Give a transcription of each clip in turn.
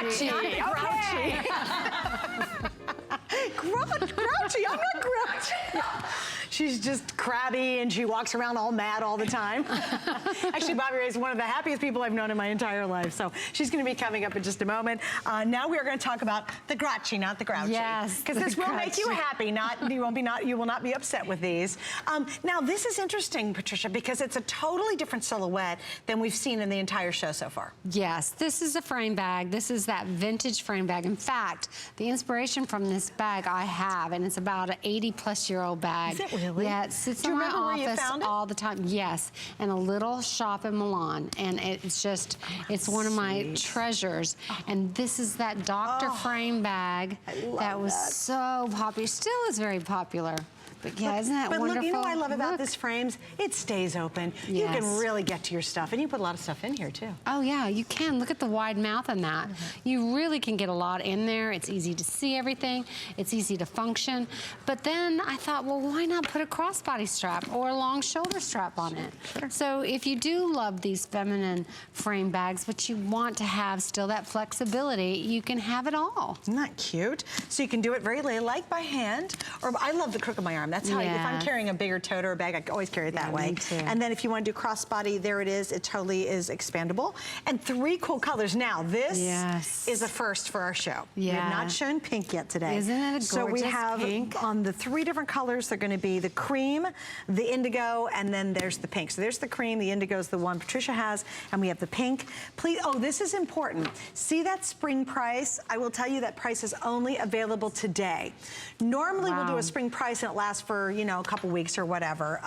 Grouchy. Not the grouchy. Grouchy, I'm not grouchy. She's just crabby and she walks around all mad all the time. Actually, Bobby Ray is one of the happiest people I've known in my entire life. So she's going to be coming up in just a moment. Now we are going to talk about the grouchy, not the grouchy. Yes, because this will make you happy. You will not be upset with these. Now this is interesting, Patricia, because it's a totally different silhouette than we've seen in the entire show so far. Yes, this is a frame bag. This is that vintage frame bag. In fact, the inspiration from this bag I have, and it's about an 80-plus-year-old bag. Is it really? Yeah, it sits in my office all the time. Yes, in a little shop in Milan, and it's just, it's one of my treasures. And this is that Dr. frame bag that was so popular, still is very popular. But yeah, isn't that wonderful? Look, you know what I love about this frames? It stays open. Yes. You can really get to your stuff, and you put a lot of stuff in here too. Oh yeah, you can. Look at the wide mouth in that. You really can get a lot in there. It's easy to see everything. It's easy to function. But then I thought, well, why not put a crossbody strap or a long shoulder strap on it? Sure. So if you do love these feminine frame bags, but you want to have still that flexibility, you can have it all. Isn't that cute? So you can do it very like by hand, or I love the crook of my arm. That's how, if I'm carrying a bigger tote or a bag, I always carry it that way. Me too. And then if you want to do crossbody, there it is. It totally is expandable. And 3 cool colors. Now, this is a first for our show. We have not shown pink yet today. Isn't it a gorgeous So we have pink? On the 3 different colors, they're going to be the cream, the indigo, and then there's the pink. So there's the cream, the indigo is the one Patricia has, and we have the pink. Please, oh, this is important. See that spring price? I will tell you that price is only available today. Normally we'll do a spring price and it lasts for, you know, a couple weeks or whatever,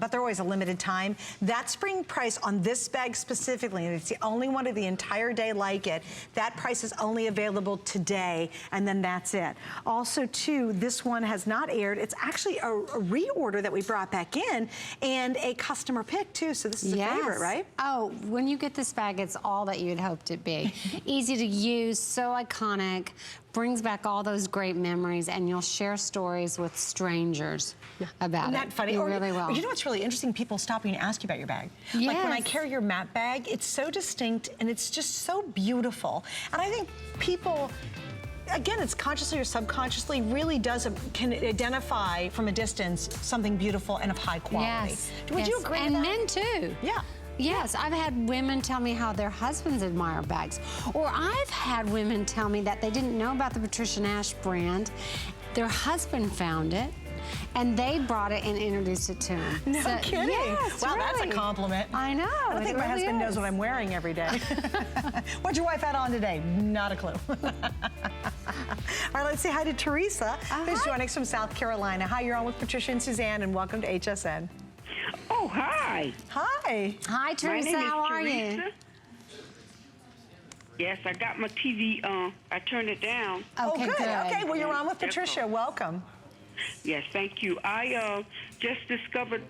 but they're always a limited time. That spring price on this bag specifically, and it's the only one of the entire day like it, that price is only available today, and then that's it. Also, too, this one has not aired. It's actually a reorder that we brought back in, and a customer pick, too, so this is a favorite, right? Oh, when you get this bag, it's all that you'd hoped it'd be. Easy to use, so iconic, brings back all those great memories, and you'll share stories with strangers about it. Isn't that funny? You really will. You know what's really interesting? People stop you and ask you about your bag. Yes. Like when I carry your matte bag, it's so distinct and it's just so beautiful. And I think people, again, it's consciously or subconsciously, really can identify from a distance something beautiful and of high quality. Yes. Would you agree with that? And men too. Yeah. Yes, I've had women tell me how their husbands admire bags. Or I've had women tell me that they didn't know about the Patricia Nash brand. Their husband found it, and they brought it and introduced it to him. No kidding. Yes, wow, really. that's a compliment. I know. I don't think my husband knows what I'm wearing every day. What'd your wife add on today? Not a clue. All right, let's say hi to Teresa, who's joining us from South Carolina. Hi, you're on with Patricia and Suzanne, and welcome to HSN. Oh, hi. Hi. Hi, Teresa. How are you? Yes, I got my TV on. I turned it down. Okay, good. Okay, well, you're on with Patricia. Welcome. Yes, thank you. I just discovered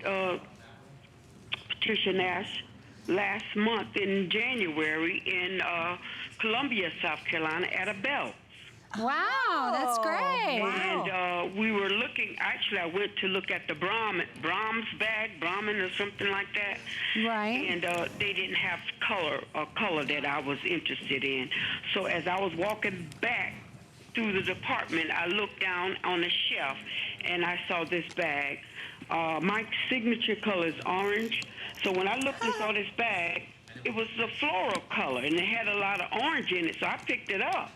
Patricia Nash last month in January in Columbia, South Carolina at a Belk. Wow, that's great. Wow. And we were looking, actually I went to look at the Brahms bag, Brahmin or something like that. Right. And they didn't have color that I was interested in. So as I was walking back through the department, I looked down on the shelf and I saw this bag. My signature color is orange. So when I looked and saw this bag, it was a floral color and it had a lot of orange in it, so I picked it up.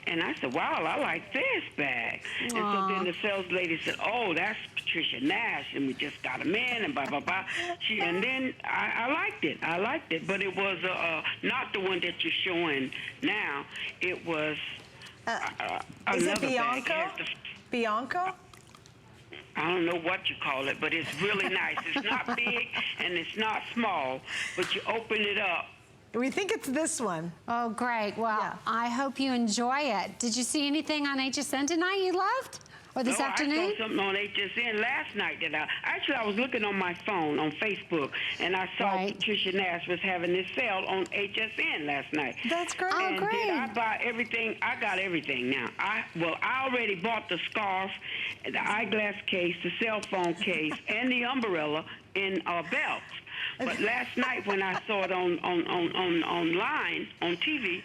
And I said, wow, I like this bag. And so then the sales lady said, oh, that's Patricia Nash, and we just got them in, and blah, blah, blah. And then I liked it. I liked it. But it was not the one that you're showing now. It was is another it Bianco? bag. Bianco? I don't know what you call it, but it's really nice. It's not big, and it's not small, but you open it up. We think it's this one. Oh, great. Well, I hope you enjoy it. Did you see anything on HSN tonight you loved? Or this afternoon? I saw something on HSN last night that I was looking on my phone on Facebook, and I saw Patricia Nash was having this sale on HSN last night. That's great. And did I buy everything? I got everything now. I already bought the scarf, the eyeglass case, the cell phone case, and the umbrella in Belk. But last night when I saw it online on TV,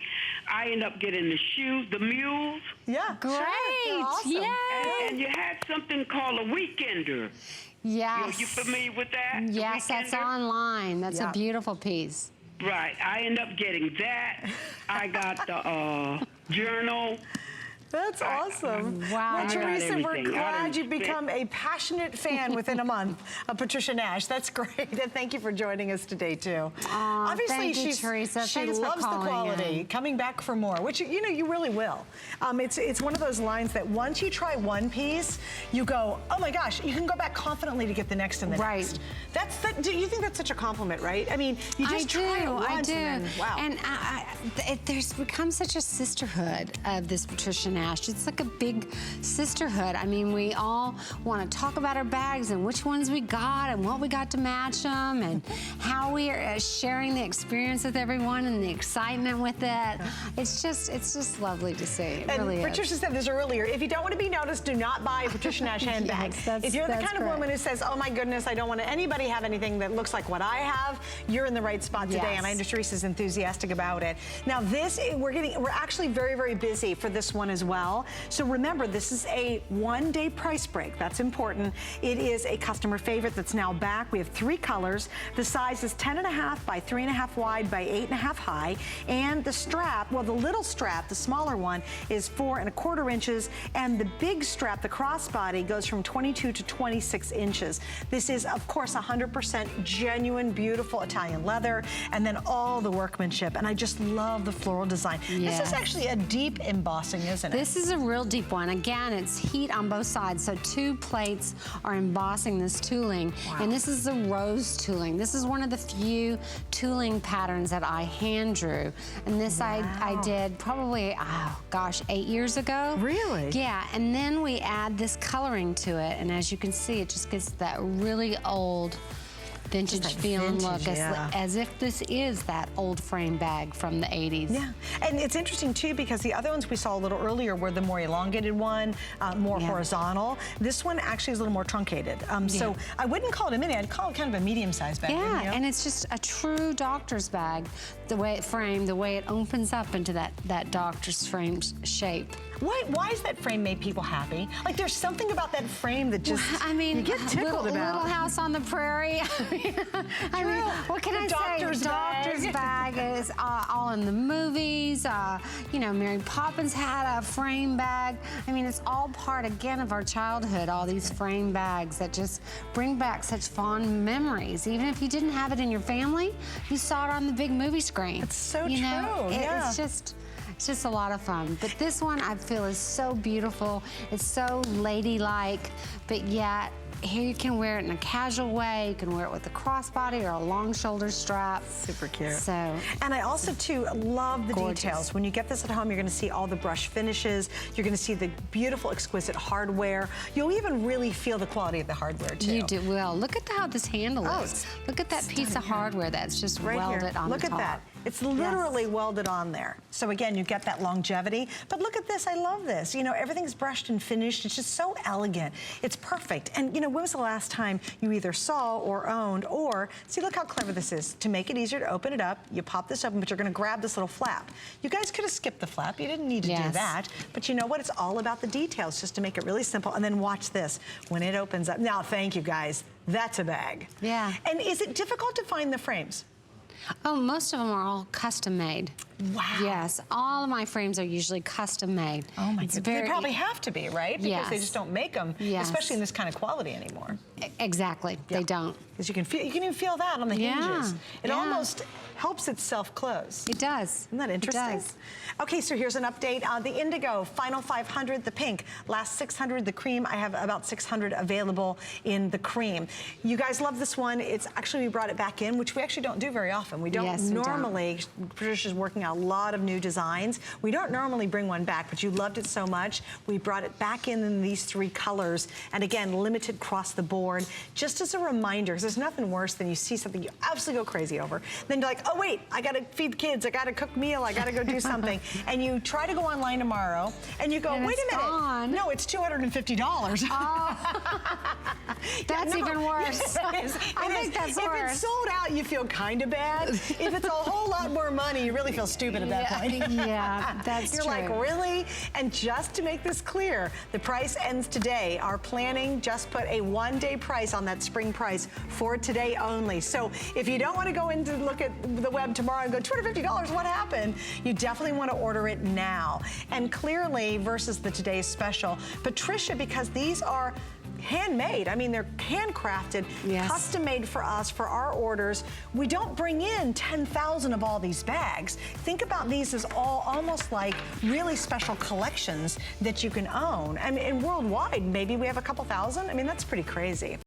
I ended up getting the shoes, the mules. Yeah, Great. Sure. Awesome. Yay. And you had something called a weekender. Yes. You familiar with that? The Yes, that's weekender? online. That's Yeah. a beautiful piece. Right. I ended up getting that. I got the journal. That's awesome. Wow. Well, I got Teresa, we're everything. glad you become a passionate fan within a month of Patricia Nash. That's great. And thank you for joining us today, too. Obviously, thank you, Teresa. she Thanks for loves the calling quality, in. coming back for more, which, you know, you really will. It's one of those lines that once you try one piece, you go, oh, my gosh, you can go back confidently to get the next and the Right. next. Do you think that's such a compliment, right? I mean, you just try it once and then, wow. And there's become such a sisterhood of this Patricia Nash. It's like a big sisterhood. I mean, we all want to talk about our bags and which ones we got and what we got to match them and how we are sharing the experience with everyone and the excitement with it. It's just lovely to see. It And really is. Patricia said this earlier, if you don't want to be noticed, do not buy a Patricia Nash handbag. Yes, if you're the that's kind of correct. woman who says, oh my goodness, I don't want anybody have anything that looks like what I have, you're in the right spot today, Yes. and I know Teresa's enthusiastic about it. Now we're actually very, very busy for this one as well. So remember, this is a one-day price break. That's important. It is a customer favorite that's now back. We have 3 colors. The size is 10.5 by 3.5 wide by 8.5 high. And the strap, well, the little strap, the smaller one, is 4¼ inches. And the big strap, the crossbody, goes from 22 to 26 inches. This is, of course, 100% genuine, beautiful Italian leather, and then all the workmanship. And I just love the floral design. Yes. This is actually a deep embossing, isn't it? This is a real deep one. Again, it's heat on both sides, so 2 plates are embossing this tooling. Wow. And this is the rose tooling. This is one of the few tooling patterns that I hand drew. And this I did probably, oh gosh, 8 years ago. Really? Yeah, and then we add this coloring to it, and as you can see, it just gives that really old vintage Just that feel and look, vintage, yeah. as if this is that old frame bag from the 80s. Yeah, and it's interesting too because the other ones we saw a little earlier were the more elongated one, more horizontal. This one actually is a little more truncated. So I wouldn't call it a mini, I'd call it kind of a medium-sized bag. Yeah, you know? and it's just a true doctor's bag. The way it framed, the way it opens up into that doctor's framed shape. Why has that frame made people happy? Like there's something about that frame that just, I mean, you get tickled about. Little House on the Prairie. I mean, what can I Doctor's say? bag. Doctor's bag is all in the movies. You know, Mary Poppins had a frame bag. I mean, it's all part, again, of our childhood, all these frame bags that just bring back such fond memories. Even if you didn't have it in your family, you saw it on the big movie screen. It's so you true, know, yeah. It's just a lot of fun. But this one I feel is so beautiful. It's so ladylike, but yet here you can wear it in a casual way. You can wear it with a crossbody or a long shoulder strap. Super cute. So, and I also, too, love the gorgeous. details. When you get this at home, you're going to see all the brush finishes. You're going to see the beautiful, exquisite hardware. You'll even really feel the quality of the hardware, too. you do well. Look at how this handle is. it's Look at that piece of hardware that's just Right welded here. on Look the at top. that. It's literally welded on there. So again, you get that longevity. But look at this, I love this. You know, everything's brushed and finished. It's just so elegant. It's perfect. And you know, when was the last time you either saw or owned or, see, look how clever this is. To make it easier to open it up, you pop this open, but you're gonna grab this little flap. You guys could have skipped the flap. You didn't need to do that. But you know what? It's all about the details, just to make it really simple. And then watch this, when it opens up. Now, thank you guys. That's a bag. Yeah. And is it difficult to find the frames? Oh, most of them are all custom made. Wow. Yes, all of my frames are usually custom made. Oh my goodness. They probably have to be, right? Because they Yes. just don't make them, especially in this kind of quality anymore. Exactly, they don't. Because you can even feel that on the hinges. It almost helps itself close. It does. Isn't that interesting? It does. Okay, so here's an update. The indigo, final 500, the pink, last 600, the cream. I have about 600 available in the cream. You guys love this one. It's actually, we brought it back in, which we actually don't do very often. We don't normally, Patricia's working out a lot of new designs. We don't normally bring one back, but you loved it so much. We brought it back in these 3 colors. And again, limited across the board. Just as a reminder, because there's nothing worse than you see something you absolutely go crazy over. Then you're like, oh wait, I gotta feed kids, I gotta cook meal, I gotta go do something. And you try to go online tomorrow, and you go, wait a minute. Gone. No, it's $250. That's even worse. I think that's worse. If it's sold out, you feel kind of bad. If it's a whole lot more money, you really feel stupid at that point. Yeah, that's You're true. like, really? And just to make this clear, the price ends today. Our planning just put a one-day price on that spring price for today only. So if you don't want to go in to look at the web tomorrow and go, $250, what happened? You definitely want to order it now. And clearly, versus the today's special, Patricia, because these are handmade. I mean, they're handcrafted, yes, custom made for us, for our orders. We don't bring in 10,000 of all these bags. Think about these as all almost like really special collections that you can own. I mean, and worldwide, maybe we have a couple thousand. I mean, that's pretty crazy.